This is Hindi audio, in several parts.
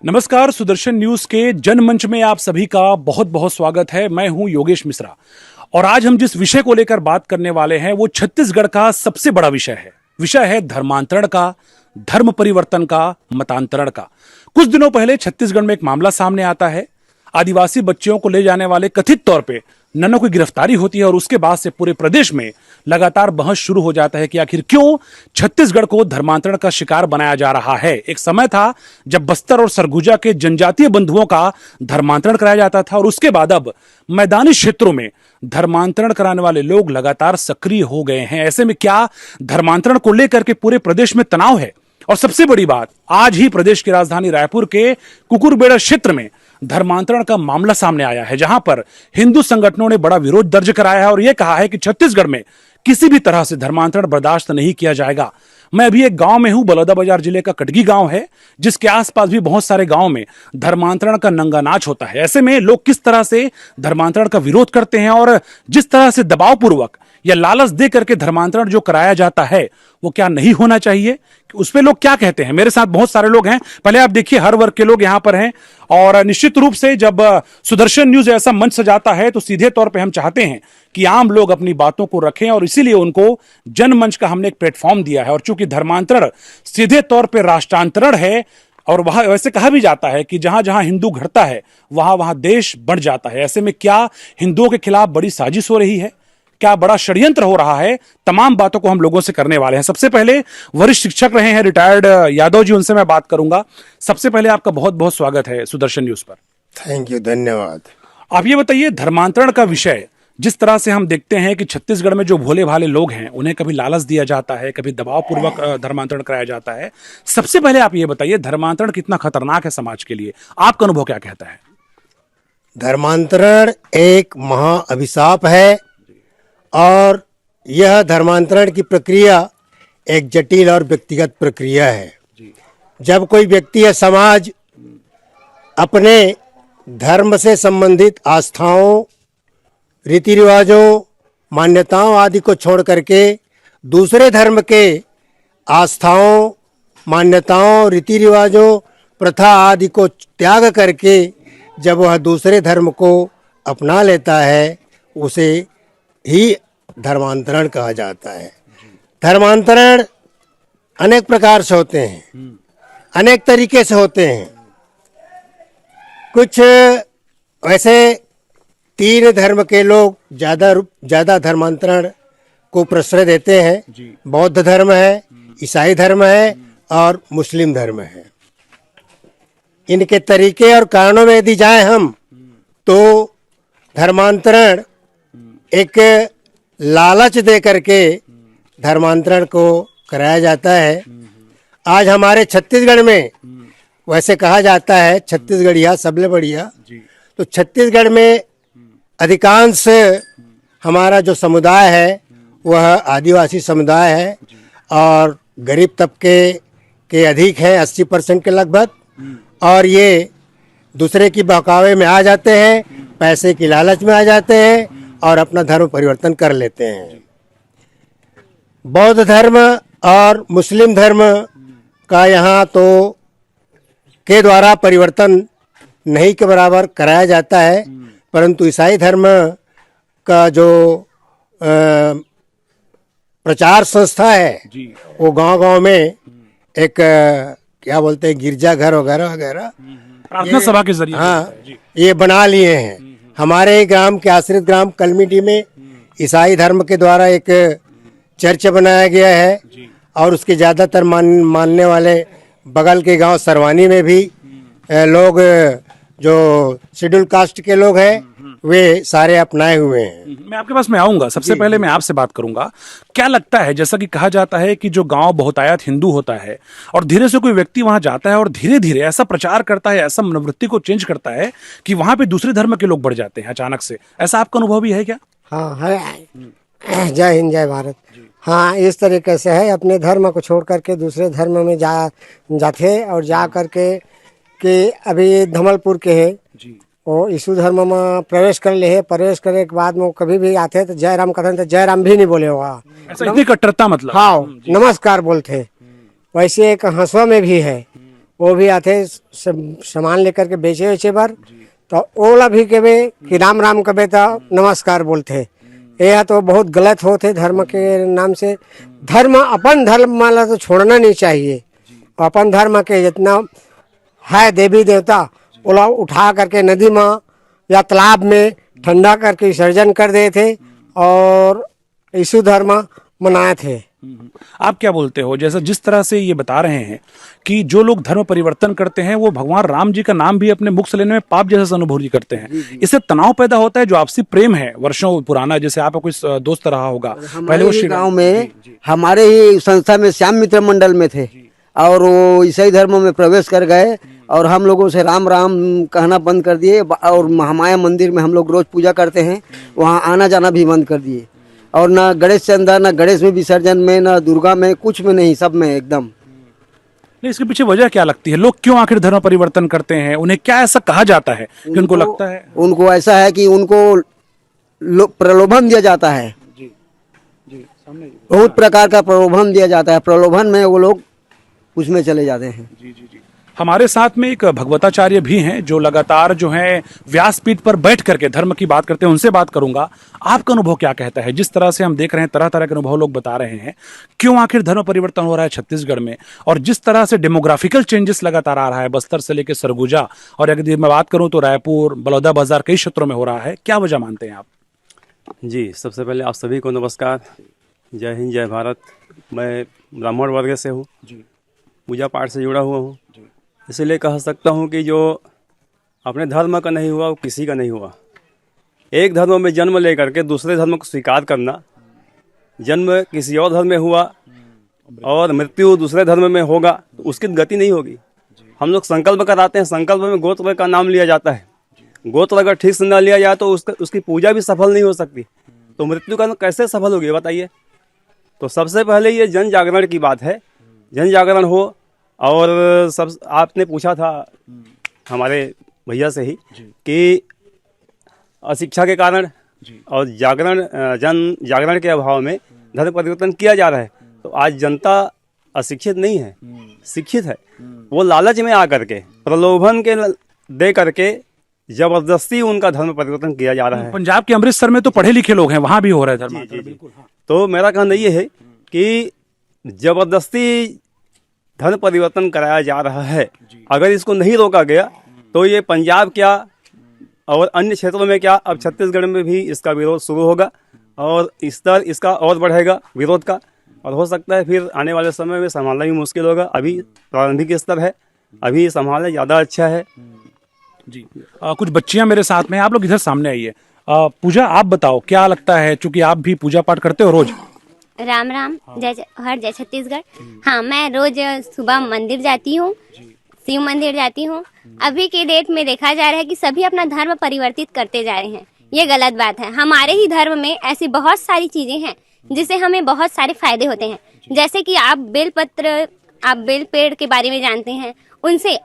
नमस्कार, सुदर्शन न्यूज के जनमंच में आप सभी का बहुत बहुत स्वागत है। मैं हूं योगेश मिश्रा और आज हम जिस विषय को लेकर बात करने वाले हैं वो छत्तीसगढ़ का सबसे बड़ा विषय है। विषय है धर्मांतरण का, धर्म परिवर्तन का, मतांतरण का। कुछ दिनों पहले छत्तीसगढ़ में एक मामला सामने आता है। आदिवासी बच्चियों को ले जाने वाले कथित तौर पे नन्नों की गिरफ्तारी होती है और उसके बाद से पूरे प्रदेश में लगातार बहस शुरू हो जाता है कि आखिर क्यों छत्तीसगढ़ को धर्मांतरण का शिकार बनाया जा रहा है। एक समय था जब बस्तर और सरगुजा के जनजातीय बंधुओं का धर्मांतरण कराया जाता था और उसके बाद अब मैदानी क्षेत्रों में धर्मांतरण कराने वाले लोग लगातार सक्रिय हो गए हैं। ऐसे में क्या धर्मांतरण को लेकर के पूरे प्रदेश में तनाव है? और सबसे बड़ी बात, आज ही प्रदेश की राजधानी रायपुर के कुकुरबेड़ा क्षेत्र में धर्मांतरण का मामला सामने आया है, जहां पर हिंदू संगठनों ने बड़ा विरोध दर्ज कराया है और यह कहा है कि छत्तीसगढ़ में किसी भी तरह से धर्मांतरण बर्दाश्त नहीं किया जाएगा। मैं अभी एक गांव में हूं, बलौदाबाजार जिले का कटगी गांव है, जिसके आसपास भी बहुत सारे गांव में धर्मांतरण का नंगा नाच होता है। ऐसे में लोग किस तरह से धर्मांतरण का विरोध करते हैं और जिस तरह से दबाव पूर्वक या लालच दे करके धर्मांतरण जो कराया जाता है वो क्या नहीं होना चाहिए, उस पे लोग क्या कहते हैं। मेरे साथ बहुत सारे लोग हैं। पहले आप देखिए, हर वर्ग के लोग यहां पर हैं और निश्चित रूप से जब सुदर्शन न्यूज ऐसा मंच सजाता है तो सीधे तौर पे हम चाहते हैं कि आम लोग अपनी बातों को रखें और इसीलिए उनको जनमंच का हमने एक प्लेटफॉर्म दिया है। और चूंकि धर्मांतरण सीधे तौर पर राष्ट्रांतरण है और वहां वैसे कहा भी जाता है कि जहां जहां हिंदू घटता है वहां वहां देश बढ़ जाता है। ऐसे में क्या हिंदुओं के खिलाफ बड़ी साजिश हो रही है, क्या बड़ा षड्यंत्र हो रहा है? तमाम बातों को हम लोगों से करने वाले हैं। सबसे पहले वरिष्ठ शिक्षक रहे हैं रिटायर्ड यादव जी, उनसे मैं बात करूंगा। सबसे पहले आपका बहुत बहुत स्वागत है सुदर्शन न्यूज पर। थैंक यू, धन्यवाद। आप ये बताइए, धर्मांतरण का विषय जिस तरह से हम देखते हैं कि छत्तीसगढ़ में जो भोले भाले लोग हैं उन्हें कभी लालच दिया जाता है, कभी दबाव पूर्वक धर्मांतरण कराया जाता है। सबसे पहले आप ये बताइए, धर्मांतरण कितना खतरनाक है समाज के लिए? आपका अनुभव क्या कहता है? धर्मांतरण एक महा अभिशाप है और यह धर्मांतरण की प्रक्रिया एक जटिल और व्यक्तिगत प्रक्रिया है। जब कोई व्यक्ति या समाज अपने धर्म से संबंधित आस्थाओं, रीति रिवाजों, मान्यताओं आदि को छोड़ करके दूसरे धर्म के आस्थाओं, मान्यताओं, रीति रिवाजों, प्रथा आदि को त्याग करके जब वह दूसरे धर्म को अपना लेता है, उसे ही धर्मांतरण कहा जाता है। धर्मांतरण अनेक प्रकार से होते हैं, अनेक तरीके से होते हैं। कुछ वैसे तीन धर्म के लोग ज़्यादा धर्मांतरण को प्रश्रय देते हैं। बौद्ध धर्म है, ईसाई धर्म है और मुस्लिम धर्म है। इनके तरीके और कारणों में यदि जाएं हम तो धर्मांतरण एक लालच दे करके धर्मांतरण को कराया जाता है। आज हमारे छत्तीसगढ़ में वैसे कहा जाता है छत्तीसगढ़िया सबले बढ़िया, तो छत्तीसगढ़ में अधिकांश हमारा जो समुदाय है वह आदिवासी समुदाय है और गरीब तबके के अधिक है, 80% के लगभग। और ये दूसरे की बहकावे में आ जाते हैं, पैसे की लालच में आ जाते हैं और अपना धर्म परिवर्तन कर लेते हैं। बौद्ध धर्म और मुस्लिम धर्म का यहाँ तो के द्वारा परिवर्तन नहीं के बराबर कराया जाता है, परंतु ईसाई धर्म का जो प्रचार संस्था है वो गांव-गांव में एक क्या बोलते हैं गिरजाघर वगैरह वगैरह, प्रार्थना सभा के जरिए, हाँ, ये बना लिए हैं। हमारे ग्राम के आश्रित ग्राम कलमीटी में ईसाई धर्म के द्वारा एक चर्च बनाया गया है और उसके ज़्यादातर मानने वाले बगल के गांव सरवानी में भी लोग जो शेड्यूल कास्ट के लोग हैं वे सारे अपनाए हुए हैं। मैं आपके पास में आऊंगा। सबसे पहले मैं आपसे बात करूंगा, क्या लगता है, जैसा कि कहा जाता है कि जो गांव बहुतायत हिंदू होता है और धीरे से कोई व्यक्ति वहां जाता है और धीरे धीरे ऐसा प्रचार करता है, ऐसा मनोवृत्ति को चेंज करता है कि वहां पे दूसरे धर्म के लोग बढ़ जाते हैं अचानक से। ऐसा आपका अनुभव भी है क्या? हाँ है। जय हिंद, जय भारत। हाँ, इस तरीके से है, अपने धर्म को छोड़ करके दूसरे धर्म में जाते और जा करके कि अभी धमलपुर के है वो यीशु धर्म में प्रवेश कर ले है। प्रवेश करने के बाद में कभी भी आते तो जय राम कहते, तो जय राम भी नहीं बोले होगा। ऐसा इतनी कट्टरता मतलब? हाँ, नमस्कार बोलते। वैसे एक हंसवा में भी है वो भी आते सामान लेकर के बेचे वेचे बर, तो ओला भी कहे कि राम राम कहे तो नमस्कार बोलते। यह तो बहुत गलत होते धर्म के नाम से। धर्म अपन धर्म वाला तो छोड़ना नहीं चाहिए। अपन धर्म के जितना है देवी देवता ओला उठा करके नदी में या तालाब में ठंडा करके विसर्जन कर दिए थे और यीशु धर्म मनाए थे। आप क्या बोलते हो, जैसा जिस तरह से ये बता रहे हैं कि जो लोग धर्म परिवर्तन करते हैं वो भगवान राम जी का नाम भी अपने मुख से लेने में पाप जैसा अनुभूति करते हैं, इससे तनाव पैदा होता है। जो आपसी प्रेम है वर्षों पुराना, जैसे आपका कोई दोस्त रहा होगा पहले, वो गांव में हमारे ही संस्था में श्याम मित्र मंडल में थे और वो ईसाई धर्म में प्रवेश कर गए और हम लोगों से राम राम कहना बंद कर दिए और महामाया मंदिर में हम लोग रोज पूजा करते हैं, वहाँ आना जाना भी बंद कर दिए और ना गणेश चंदा, ना गणेश में विसर्जन में, ना दुर्गा में, कुछ में नहीं, सब में एकदम। नहीं, इसके पीछे वजह क्या लगती है? लोग क्यों आखिर धर्म परिवर्तन करते हैं? उन्हें क्या ऐसा कहा जाता है कि उनको लगता है? उनको ऐसा है कि उनको प्रलोभन दिया जाता है, बहुत प्रकार का प्रलोभन दिया जाता है। प्रलोभन में वो लोग उसमें चले जाते हैं। हमारे साथ में एक भगवताचार्य भी हैं जो लगातार जो है व्यासपीठ पर बैठ करके धर्म की बात करते हैं, उनसे बात करूंगा। आपका अनुभव क्या कहता है? जिस तरह से हम देख रहे हैं तरह तरह के अनुभव लोग बता रहे हैं, क्यों आखिर धर्म परिवर्तन हो रहा है छत्तीसगढ़ में, और जिस तरह से डेमोग्राफिकल चेंजेस लगातार आ रहा है बस्तर से लेकर सरगुजा, और अगर मैं बात करूं तो रायपुर, बलौदा बाजार, कई क्षेत्रों में हो रहा है, क्या वजह मानते हैं आप? जी, सबसे पहले आप सभी को नमस्कार, जय हिंद, जय भारत। मैं ब्राह्मण वर्ग से हूँ, पूजा पाठ से जुड़ा हुआ हूँ, इसलिए कह सकता हूँ कि जो अपने धर्म का नहीं हुआ वो किसी का नहीं हुआ। एक धर्म में जन्म लेकर के दूसरे धर्म को स्वीकार करना, जन्म किसी और धर्म में हुआ और मृत्यु दूसरे धर्म में होगा तो उसकी गति नहीं होगी। हम लोग संकल्प कराते हैं, संकल्प में गोत्र का नाम लिया जाता है, गोत्र अगर ठीक से न लिया जाए तो उसकी पूजा भी सफल नहीं हो सकती, तो मृत्यु का कैसे सफल होगी बताइए। तो सबसे पहले ये जन जागरण की बात है, जन जागरण हो। और सब आपने पूछा था हमारे भैया से ही कि अशिक्षा के कारण और जन जागरण के अभाव में धर्म परिवर्तन किया जा रहा है। तो आज जनता अशिक्षित नहीं है, शिक्षित है। वो लालच में आकर के, प्रलोभन के दे करके जबरदस्ती उनका धर्म परिवर्तन किया जा रहा है। पंजाब के अमृतसर में तो पढ़े लिखे लोग हैं, वहां भी हो रहा है धर्म। बिल्कुल, हाँ। तो मेरा कहना ये है कि जबरदस्ती धर्म परिवर्तन कराया जा रहा है। अगर इसको नहीं रोका गया तो ये पंजाब क्या और अन्य क्षेत्रों में क्या, अब छत्तीसगढ़ में भी इसका विरोध शुरू होगा और स्तर इसका और बढ़ेगा विरोध का, और हो सकता है फिर आने वाले समय में संभालना भी मुश्किल होगा। अभी प्रारंभिक स्तर है, अभी संभालना ज़्यादा अच्छा है। जी, कुछ बच्चियां मेरे साथ में, आप लोग इधर सामने आइए। पूजा, आप बताओ क्या लगता है, चूंकि आप भी पूजा पाठ करते हो रोज? राम राम, जय हर जय छत्तीसगढ़। हाँ, मैं रोज सुबह मंदिर जाती हूँ, शिव मंदिर जाती हूँ। अभी के डेट में देखा जा रहा है कि सभी अपना धर्म परिवर्तित करते जा रहे हैं, ये गलत बात है। हमारे ही धर्म में ऐसी बहुत सारी चीजें हैं जिससे हमें बहुत सारे फायदे होते हैं। जैसे कि आप बेल पेड़ के बारे में जानते हैं, उनसे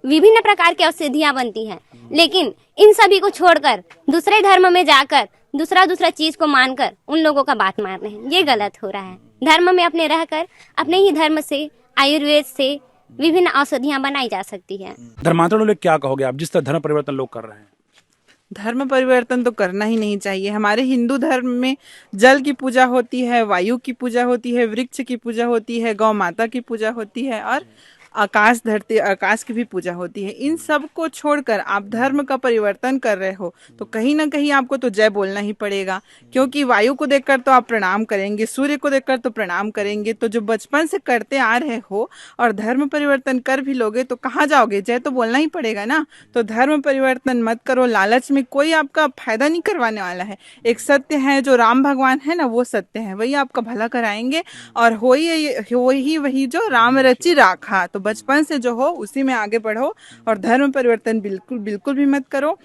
विभिन्न प्रकार की औषधियाँ बनती हैं। लेकिन इन सभी को छोड़कर दूसरे धर्म में जाकर दूसरा चीज को मानकर उन लोगों का बात मार रहे हैं, ये गलत हो रहा है। धर्म में अपने रहकर अपने ही धर्म से, आयुर्वेद से विभिन्न औषधियाँ बनाई जा सकती है। धर्मांतरण लोग क्या कहोगे आप, जिस तरह धर्म परिवर्तन लोग कर रहे हैं? धर्म परिवर्तन तो करना ही नहीं चाहिए। हमारे हिंदू धर्म में जल की पूजा होती है, वायु की पूजा होती है, वृक्ष की पूजा होती है, गौ माता की पूजा होती है और आकाश धरती आकाश की भी पूजा होती है। इन सब को छोड़कर आप धर्म का परिवर्तन कर रहे हो तो कहीं ना कहीं आपको तो जय बोलना ही पड़ेगा, क्योंकि वायु को देखकर तो आप प्रणाम करेंगे, सूर्य को देखकर तो प्रणाम करेंगे। तो जो बचपन से करते आ रहे हो और धर्म परिवर्तन कर भी लोगे तो कहाँ जाओगे, जय तो बोलना ही पड़ेगा ना। तो धर्म परिवर्तन मत करो, लालच में कोई आपका फायदा नहीं करवाने वाला है। एक सत्य है जो राम भगवान है ना, वो सत्य है, वही आपका भला कराएंगे और वही जो राम रचि राखा। तो बचपन से जो हो उसी में आगे बढ़ो और धर्म परिवर्तन बिल्कुल भी मत करो।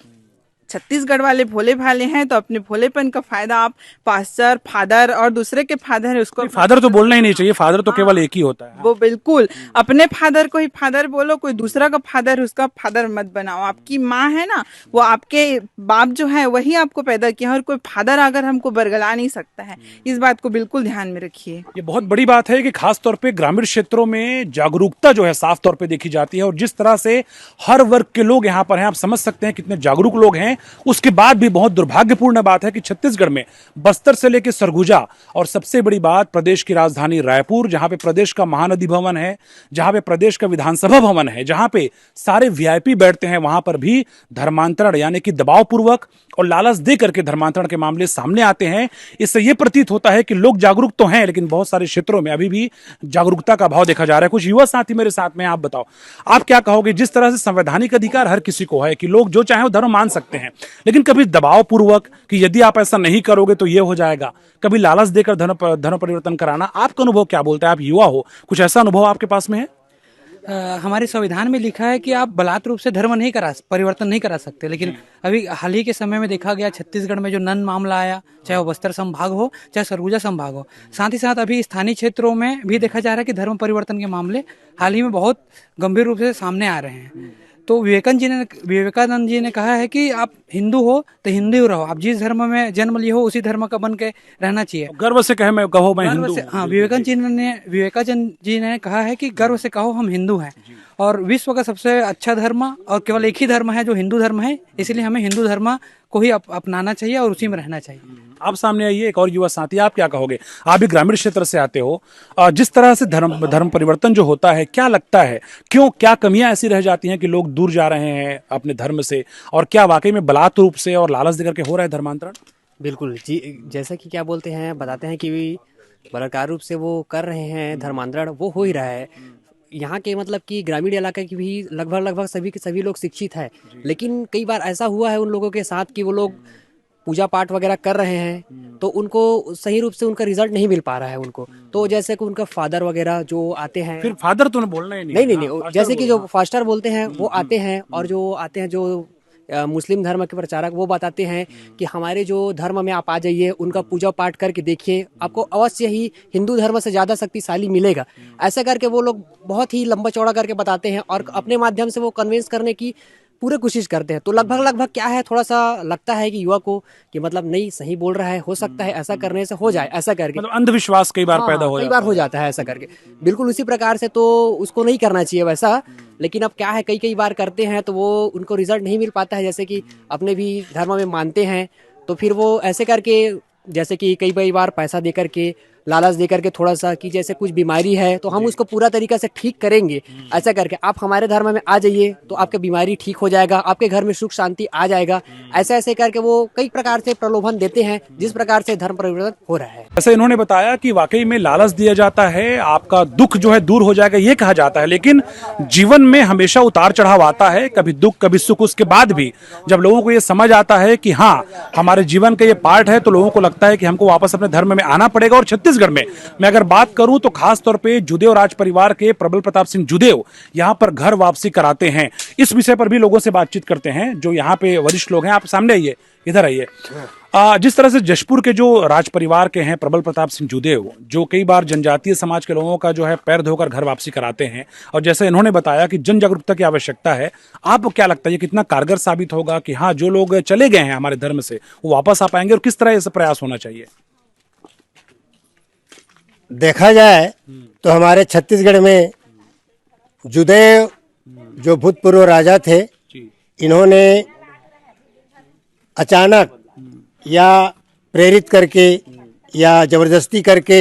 छत्तीसगढ़ वाले भोले भाले हैं तो अपने भोलेपन का फायदा आप पास्टर फादर और दूसरे के फादर है उसको फादर तो बोलना ही नहीं चाहिए, फादर तो केवल एक ही होता है। वो बिल्कुल अपने फादर को ही फादर बोलो, कोई दूसरा का फादर उसका फादर मत बनाओ। आपकी माँ है ना, वो आपके बाप जो है वही आपको पैदा किया, और कोई फादर अगर हमको बरगला नहीं सकता है। इस बात को बिल्कुल ध्यान में रखिए। ये बहुत बड़ी बात है कि खास तौर पे ग्रामीण क्षेत्रों में जागरूकता जो है साफ तौर पे देखी जाती है, और जिस तरह से हर वर्ग के लोग यहाँ पर हैं, आप समझ सकते हैं कितने जागरूक लोग हैं। उसके बाद भी बहुत दुर्भाग्यपूर्ण बात है कि छत्तीसगढ़ में बस्तर से लेकर सरगुजा, और सबसे बड़ी बात प्रदेश की राजधानी रायपुर, जहां पे प्रदेश का महानदी भवन है, जहां पे प्रदेश का विधानसभा भवन है, जहां पे सारे वीआईपी बैठते हैं, वहां पर भी धर्मांतरण यानी कि दबाव पूर्वक और लालच दे करके धर्मांतरण के मामले सामने आते हैं। इससे यह प्रतीत होता है कि लोग जागरूक तो हैं, लेकिन बहुत सारे क्षेत्रों में अभी भी जागरूकता का अभाव देखा जा रहा है। कुछ युवा साथी मेरे साथ में, आप बताओ आप क्या कहोगे? जिस तरह से संवैधानिक अधिकार हर किसी को है कि लोग जो चाहे वो धर्म मान सकते हैं, लेकिन कभी दबाव पूर्वक कि यदि आप ऐसा नहीं करोगे तो ये हो जाएगा, कभी लालच देकर धर्म परिवर्तन कराना, आपका अनुभव क्या बोलता है? आप युवा हो, कुछ ऐसा अनुभव आपके पास में है? हमारे संविधान में लिखा है कि आप बलात् रूप से धर्म नहीं परिवर्तन नहीं करा सकते, लेकिन अभी हाल ही के समय में देखा गया छत्तीसगढ़ में जो नन मामला आया, चाहे वो बस्तर संभाग हो चाहे सरगुजा संभाग हो, साथ ही साथ अभी स्थानीय क्षेत्रों में भी देखा जा रहा है कि धर्म परिवर्तन के मामले हाल ही में बहुत गंभीर रूप से सामने आ रहे हैं। तो विवेकानंद जी ने कहा है कि आप हिंदू हो तो हिंदू ही रहो, आप जिस धर्म में जन्म लिए हो उसी धर्म का बन के रहना चाहिए। गर्व से कहो मैं हिंदू हूं। हाँ, विवेकानंद जी ने कहा है कि गर्व से कहो हम हिंदू हैं, और विश्व का सबसे अच्छा धर्म और केवल एक ही धर्म है जो हिंदू धर्म है, इसलिए हमें हिंदू धर्म को ही अपनाना चाहिए और उसी में रहना चाहिए। आप सामने आइए, एक और युवा साथी, आप क्या कहोगे? आप भी ग्रामीण क्षेत्र से आते हो, जिस तरह से धर्म परिवर्तन जो होता है, क्या लगता है क्यों, क्या कमियां ऐसी रह जाती हैं कि लोग दूर जा रहे हैं अपने धर्म से, और क्या वाकई में बलात् रूप से और लालच देकर के हो रहा है धर्मांतरण? बिल्कुल जी, जैसा कि क्या बोलते हैं, बताते हैं कि बलात्कार रूप से वो कर रहे हैं धर्मांतरण, वो हो ही रहा है। यहाँ के मतलब कि ग्रामीण इलाके की भी लगभग सभी के सभी लोग शिक्षित है, लेकिन कई बार ऐसा हुआ है उन लोगों के साथ कि वो लोग पूजा पाठ वगैरह कर रहे हैं तो उनको सही रूप से उनका रिजल्ट नहीं मिल पा रहा है उनको। तो जैसे कि उनका फादर वगैरह जो आते हैं, फिर फादर तो बोलना ही नहीं। नहीं, जैसे कि जो फास्टर बोलते हैं वो आते हैं, और जो आते हैं जो मुस्लिम धर्म के प्रचारक, वो बताते हैं कि हमारे जो धर्म में आप आ जाइए, उनका पूजा पाठ करके देखिए, आपको अवश्य ही हिंदू धर्म से ज़्यादा शक्तिशाली मिलेगा। ऐसा करके वो लोग बहुत ही लंबा चौड़ा करके बताते हैं, और अपने माध्यम से वो कन्विंस करने की पूरे कोशिश करते हैं। तो लगभग क्या है, थोड़ा सा लगता है कि युवा को कि मतलब नहीं सही बोल रहा है, हो सकता है ऐसा करने से हो जाए, ऐसा करके मतलब अंधविश्वास कई बार पैदा कई बार हो जाता है ऐसा करके। बिल्कुल उसी प्रकार से तो उसको नहीं करना चाहिए वैसा, लेकिन अब क्या है कई बार करते हैं तो वो उनको रिजल्ट नहीं मिल पाता है। जैसे कि अपने भी धर्म में मानते हैं तो फिर वो ऐसे करके, जैसे कि कई बार पैसा दे करके, लालच दे करके थोड़ा सा कि जैसे कुछ बीमारी है तो हम उसको पूरा तरीका से ठीक करेंगे, ऐसा करके आप हमारे धर्म में आ जाइए तो आपकी बीमारी ठीक हो जाएगा, आपके घर में सुख शांति आ जाएगा, ऐसे करके वो कई प्रकार से प्रलोभन देते हैं, जिस प्रकार से धर्म परिवर्तन हो रहा है। ऐसे इन्होंने बताया कि वाकई में लालच दिया जाता है, आपका दुख जो है दूर हो जाएगा ये कहा जाता है, लेकिन जीवन में हमेशा उतार चढ़ाव आता है, कभी दुख कभी सुख। उसके बाद भी जब लोगों को ये समझ आता है कि हाँ हमारे जीवन का ये पार्ट है, तो लोगों को लगता है कि हमको वापस अपने धर्म में आना पड़ेगा। और छत्तीसगढ़ में मैं अगर बात करूं तो खास तौर पे जुदेव राज परिवार के प्रबल प्रताप सिंह जुदेव यहां पर घर वापसी कराते हैं। इस विषय पर भी लोगों से बातचीत करते हैं जो यहां पे वरिष्ठ लोग हैं। आप सामने आइए, इधर आइए। जिस तरह से जशपुर के जो राज परिवार के हैं प्रबल प्रताप सिंह जुदेव, जो कई बार जनजातीय समाज के लोगों का जो है पैर धोकर घर वापसी कराते हैं, और जैसे इन्होंने बताया कि जन जागरूकता की आवश्यकता है, आपको क्या लगता है ये कितना कारगर साबित होगा कि हाँ जो लोग चले गए हैं हमारे धर्म से वो वापस आ पाएंगे, और किस तरह ऐसा प्रयास होना चाहिए? देखा जाए तो हमारे छत्तीसगढ़ में जुदेव जो भूतपूर्व राजा थे, इन्होंने अचानक या प्रेरित करके या जबरदस्ती करके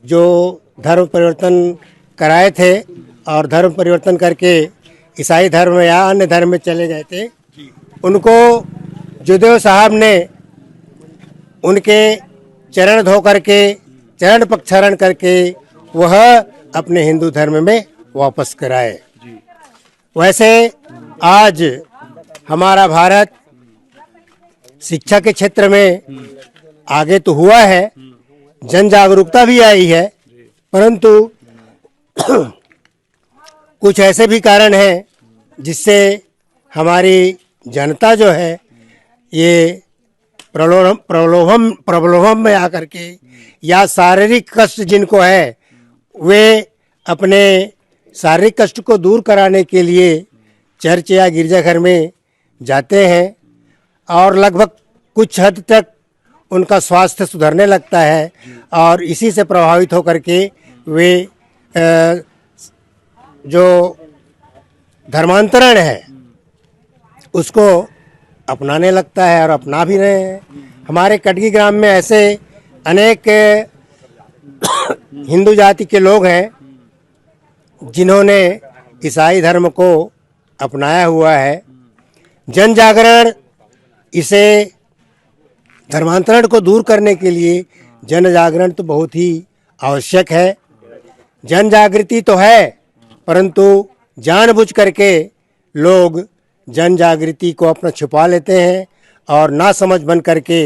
जो धर्म परिवर्तन कराए थे, और धर्म परिवर्तन करके ईसाई धर्म या अन्य धर्म में चले गए थे, उनको जुदेव साहब ने उनके चरण धो करके, चरण प्रक्षालन करके वह अपने हिंदू धर्म में वापस कराए। वैसे आज हमारा भारत शिक्षा के क्षेत्र में आगे तो हुआ है, जन जागरूकता भी आई है, परंतु कुछ ऐसे भी कारण हैं जिससे हमारी जनता जो है ये प्रलोभन में आकर के या शारीरिक कष्ट जिनको है वे अपने शारीरिक कष्ट को दूर कराने के लिए चर्च या गिरजाघर में जाते हैं और लगभग कुछ हद तक उनका स्वास्थ्य सुधरने लगता है और इसी से प्रभावित होकर के वे जो धर्मांतरण है उसको अपनाने लगता है और अपना भी रहे हैं। हमारे कटगी ग्राम में ऐसे अनेक हिंदू जाति के लोग हैं जिन्होंने ईसाई धर्म को अपनाया हुआ है। जन जागरण इसे धर्मांतरण को दूर करने के लिए जन जागरण तो बहुत ही आवश्यक है। जन जागृति तो है परंतु जानबूझ करके लोग जन जागृति को अपना छुपा लेते हैं और ना समझ बन करके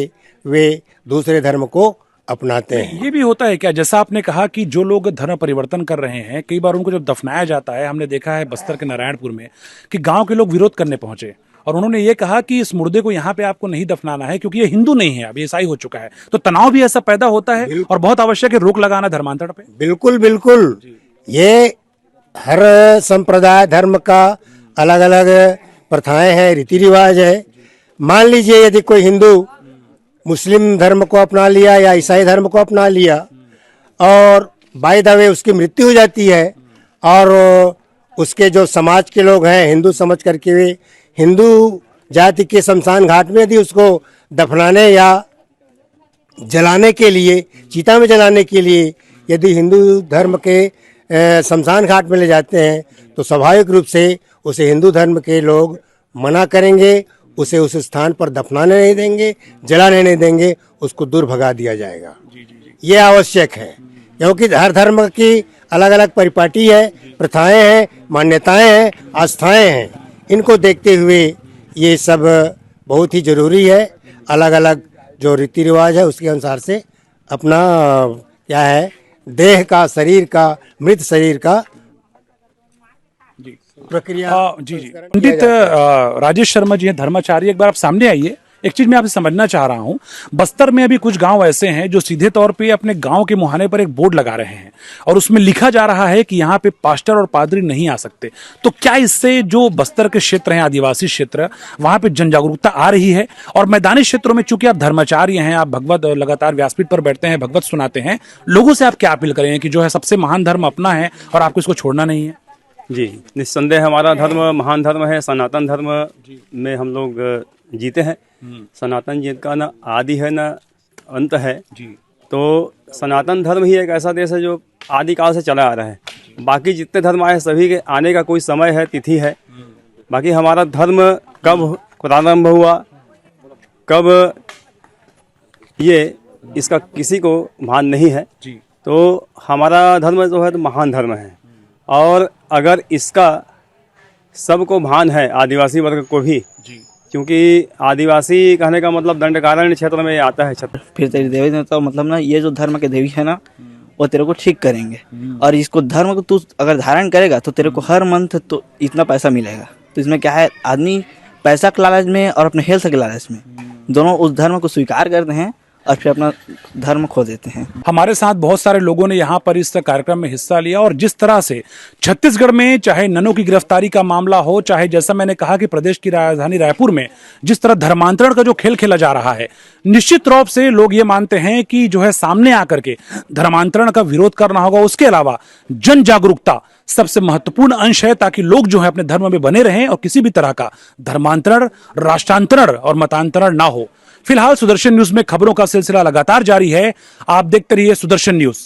वे दूसरे धर्म को अपनाते हैं। ये भी होता है क्या, जैसा आपने कहा कि जो लोग धर्म परिवर्तन कर रहे हैं, कई बार उनको जब दफनाया जाता है, हमने देखा है बस्तर के नारायणपुर में कि गांव के लोग विरोध करने पहुंचे और उन्होंने ये कहा कि इस मुर्दे को यहाँ पे आपको नहीं दफनाना है क्योंकि ये हिंदू नहीं है, अब ये ईसाई हो चुका है। तो तनाव भी ऐसा पैदा होता है और बहुत आवश्यक है रोक लगाना धर्मांतरण पे। बिल्कुल बिल्कुल, ये हर संप्रदाय धर्म का अलग अलग प्रथाएं हैं, रीति रिवाज है। मान लीजिए यदि कोई हिंदू मुस्लिम धर्म को अपना लिया या ईसाई धर्म को अपना लिया और बाय द वे उसकी मृत्यु हो जाती है और उसके जो समाज के लोग हैं हिंदू समझ करके वे हिंदू जाति के शमशान घाट में यदि उसको दफनाने या जलाने के लिए, चिता में जलाने के लिए यदि हिंदू धर्म के शमशान घाट में ले जाते हैं तो स्वाभाविक रूप से उसे हिंदू धर्म के लोग मना करेंगे, उसे उस स्थान पर दफनाने नहीं देंगे, जलाने नहीं देंगे, उसको दूर भगा दिया जाएगा। ये आवश्यक है क्योंकि हर धर्म की अलग अलग परिपाटी है, प्रथाएं हैं, मान्यताएं हैं, आस्थाएं हैं। इनको देखते हुए ये सब बहुत ही जरूरी है। अलग अलग जो रीति रिवाज है उसके अनुसार से अपना क्या है देह का, शरीर का, मृत शरीर का प्रक्रिया। जी पंडित राजेश शर्मा जी हैं, धर्माचार्य। एक बार आप सामने आइए, एक चीज मैं आपसे समझना चाह रहा हूं। बस्तर में अभी कुछ गांव ऐसे हैं जो सीधे तौर पे अपने गांव के मुहाने पर एक बोर्ड लगा रहे हैं और उसमें लिखा जा रहा है कि यहाँ पे पास्टर और पादरी नहीं आ सकते। तो क्या इससे जो बस्तर के क्षेत्र हैं, आदिवासी क्षेत्र, वहां पे जन जागरूकता आ रही है? और मैदानी क्षेत्रों में चूंकि आप धर्माचार्य हैं, आप भगवत लगातार व्यासपीठ पर बैठते हैं, भगवत सुनाते हैं, लोगों से आप क्या अपील करें कि जो है सबसे महान धर्म अपना है और आपको इसको छोड़ना नहीं है? जी, निस्संदेह हमारा धर्म महान धर्म है। सनातन धर्म में हम लोग जीते हैं। सनातन जिनका ना आदि है ना अंत है जी। तो सनातन धर्म ही एक ऐसा देश है जो आदिकाल से चला आ रहा है। बाकी जितने धर्म आए सभी के आने का कोई समय है, तिथि है। बाकी हमारा धर्म कब प्रारंभ हुआ, कब ये इसका किसी को भान नहीं है जी। तो हमारा धर्म जो है तो महान धर्म है और अगर इसका सबको भान है, आदिवासी वर्ग को भी जी, क्योंकि आदिवासी कहने का मतलब दंडकारण्य क्षेत्र में आता है क्षेत्र। फिर तेरी देवी देवता मतलब ना ये जो धर्म के देवी है ना वो तेरे को ठीक करेंगे और इसको धर्म को तू अगर धारण करेगा तो तेरे को हर मंथ तो इतना पैसा मिलेगा। तो इसमें क्या है, आदमी पैसा के लालच में और अपने हेल्थ के लालच में दोनों उस धर्म को स्वीकार करते हैं और फिर अपना धर्म खो देते हैं। हमारे साथ बहुत सारे लोगों ने यहाँ पर इस कार्यक्रम में हिस्सा लिया और जिस तरह से छत्तीसगढ़ में चाहे ननों की गिरफ्तारी का मामला हो, चाहे जैसा मैंने कहा कि प्रदेश की राजधानी रायपुर में जिस तरह धर्मांतरण का जो खेल खेला जा रहा है, निश्चित रूप से लोग ये मानते हैं कि जो है सामने आकर के धर्मांतरण का विरोध करना होगा। उसके अलावा जन जागरूकता सबसे महत्वपूर्ण अंश है ताकि लोग जो है अपने धर्म में बने रहें और किसी भी तरह का धर्मांतरण, राष्ट्रांतरण और मतांतरण ना हो। फिलहाल सुदर्शन न्यूज में खबरों का सिलसिला लगातार जारी है। आप देखते रहिए सुदर्शन न्यूज।